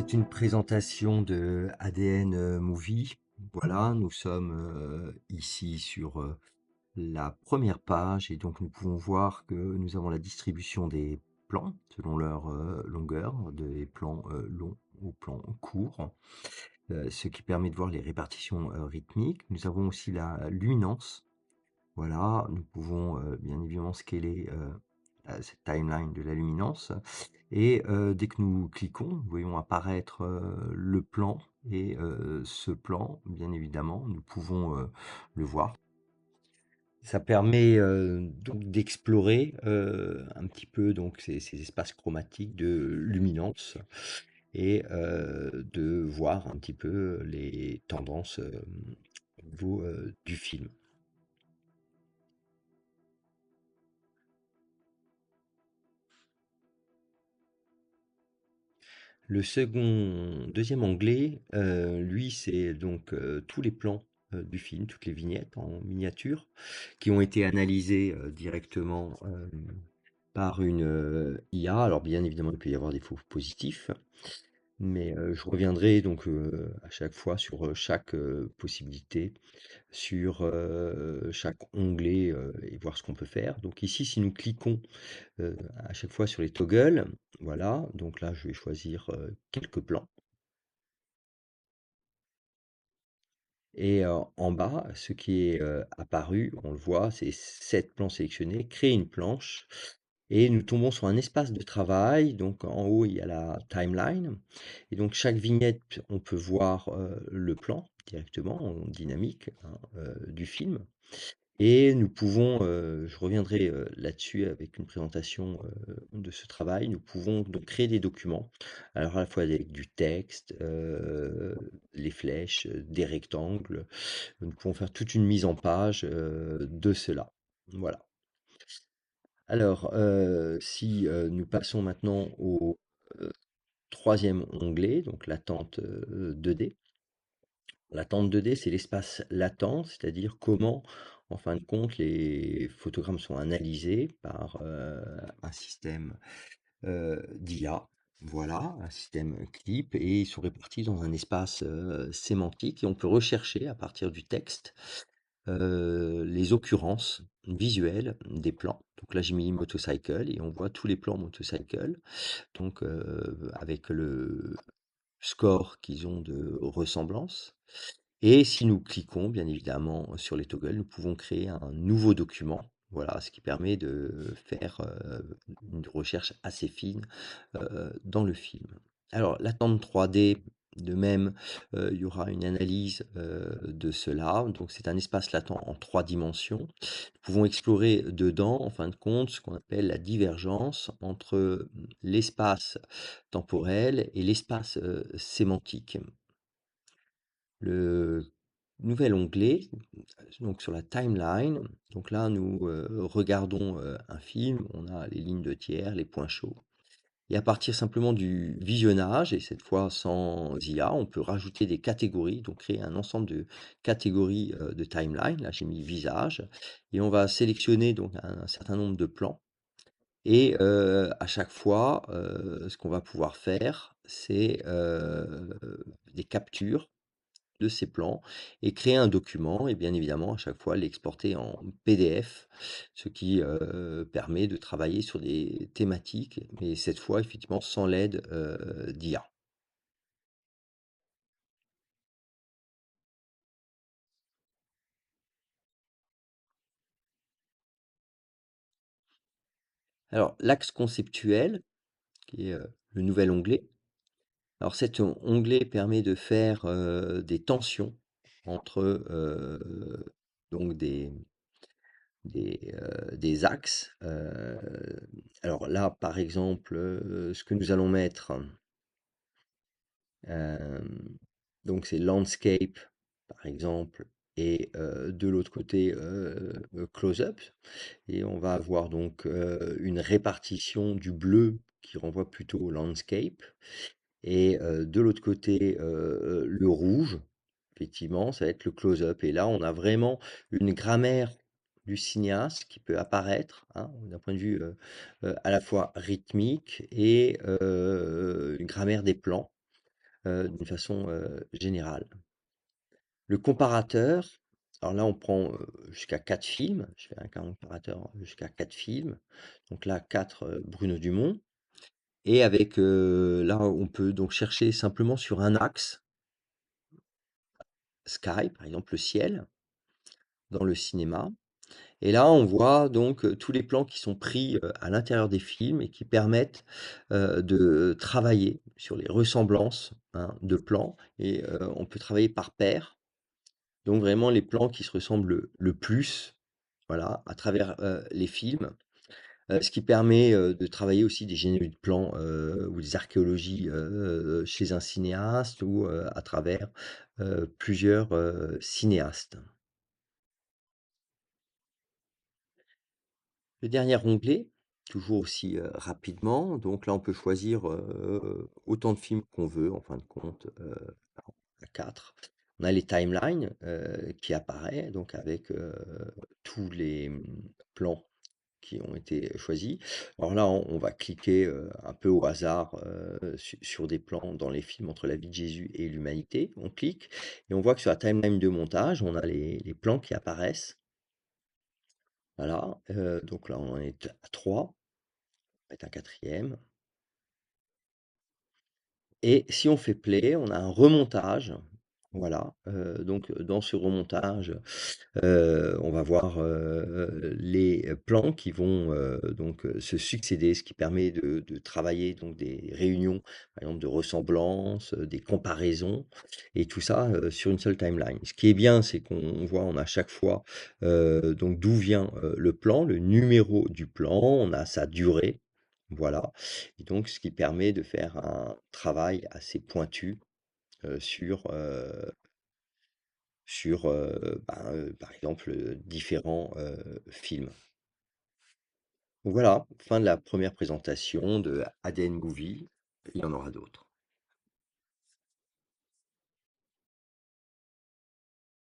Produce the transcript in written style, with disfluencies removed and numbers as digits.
c'est une présentation de ADN Movie. Voilà, nous sommes ici sur la première page et donc nous pouvons voir que nous avons la distribution des plans selon leur longueur, des plans longs aux plans courts, ce qui permet de voir les répartitions rythmiques. Nous avons aussi la luminance. Voilà, nous pouvons bien évidemment scaler cette timeline de la luminance. Et dès que nous cliquons, nous voyons apparaître le plan. Et ce plan, bien évidemment, nous pouvons le voir. Ça permet donc d'explorer un petit peu donc ces espaces chromatiques de luminance et de voir un petit peu les tendances au niveau du film. Deuxième onglet, lui, c'est donc tous les plans du film, toutes les vignettes en miniature, qui ont été analysées directement par une IA. Alors bien évidemment, il peut y avoir des faux positifs, mais je reviendrai donc à chaque fois sur chaque possibilité, sur chaque onglet et voir ce qu'on peut faire. Donc ici, si nous cliquons à chaque fois sur les toggles. Voilà, donc là je vais choisir quelques plans. Et en bas, ce qui est apparu, on le voit, c'est 7 plans sélectionnés, créer une planche. Et nous tombons sur un espace de travail. Donc en haut, il y a la timeline. Et donc chaque vignette, on peut voir le plan directement en dynamique hein, du film. Et nous pouvons, je reviendrai là-dessus avec une présentation de ce travail, nous pouvons donc créer des documents, alors à la fois avec du texte, les flèches, des rectangles, nous pouvons faire toute une mise en page de cela. Voilà. Alors, si nous passons maintenant au euh, troisième onglet, donc l'attente 2D. L'attente 2D, c'est l'espace latent, c'est-à-dire comment, en fin de compte, les photogrammes sont analysés par un système d'IA. Voilà, un système clip, et ils sont répartis dans un espace sémantique, et on peut rechercher à partir du texte les occurrences visuelles des plans. Donc là, j'ai mis motorcycle, et on voit tous les plans motorcycle, donc avec le score qu'ils ont de ressemblance. Et si nous cliquons bien évidemment sur les toggles, nous pouvons créer un nouveau document. Voilà, ce qui permet de faire une recherche assez fine dans le film. Alors, l'attente 3D, de même, il y aura une analyse de cela. Donc, c'est un espace latent en 3 dimensions. Nous pouvons explorer dedans, en fin de compte, ce qu'on appelle la divergence entre l'espace temporel et l'espace sémantique. Le nouvel onglet, donc sur la timeline, donc là nous regardons un film, on a les lignes de tiers, les points chauds. Et à partir simplement du visionnage, et cette fois sans IA, on peut rajouter des catégories, donc créer un ensemble de catégories de timeline. Là j'ai mis visage, et on va sélectionner donc un certain nombre de plans. Et à chaque fois, ce qu'on va pouvoir faire, c'est des captures de ces plans et créer un document, et bien évidemment à chaque fois l'exporter en PDF, ce qui permet de travailler sur des thématiques, mais cette fois effectivement sans l'aide d'IA. Alors l'axe conceptuel, qui est le nouvel onglet. Alors cet onglet permet de faire des tensions entre donc des axes. Alors là, par exemple, ce que nous allons mettre, donc c'est landscape, par exemple, et de l'autre côté, close-up. Et on va avoir donc une répartition du bleu qui renvoie plutôt au landscape. Et de l'autre côté, le rouge, effectivement, ça va être le close-up. Et là, on a vraiment une grammaire du cinéaste qui peut apparaître, hein, d'un point de vue à la fois rythmique et une grammaire des plans. d'une façon, générale. Le comparateur, alors là, on prend, jusqu'à 4 films. Je fais un comparateur jusqu'à 4 films. Donc là, 4 Bruno Dumont et avec, là, on peut donc chercher simplement sur un axe, sky, par exemple, le ciel, dans le cinéma et là, on voit donc, tous les plans qui sont pris, à l'intérieur des films et qui permettent, de travailler sur les ressemblances, hein, de plans et on peut travailler par paires. Donc vraiment les plans qui se ressemblent le plus, voilà, à travers, les films, ce qui permet, de travailler aussi des génériques de plans, ou des archéologies, chez un cinéaste ou, à travers, plusieurs, cinéastes. Le dernier onglet, toujours aussi, rapidement, donc là on peut choisir, autant de films qu'on veut en fin de compte, à 4. On a les timelines, qui apparaît donc avec, tous les, plans qui ont été choisis. Alors là, on va cliquer, un peu au hasard, sur des plans dans les films entre la vie de Jésus et l'humanité. On clique et on voit que sur la timeline de montage, on a les plans qui apparaissent. Voilà, donc là, on en est à 3, avec un quatrième. Et si on fait play, on a un remontage. Voilà, donc dans ce remontage, on va voir, les plans qui vont, donc, se succéder, ce qui permet de travailler donc des réunions, par exemple de ressemblances, des comparaisons et tout ça, sur une seule timeline. Ce qui est bien, c'est qu'on voit, on a à chaque fois, donc d'où vient, le plan, le numéro du plan, on a sa durée, voilà et donc ce qui permet de faire un travail assez pointu, sur, par exemple, différents, films. Donc voilà, fin de la première présentation de ADN Movie. Il y en aura d'autres.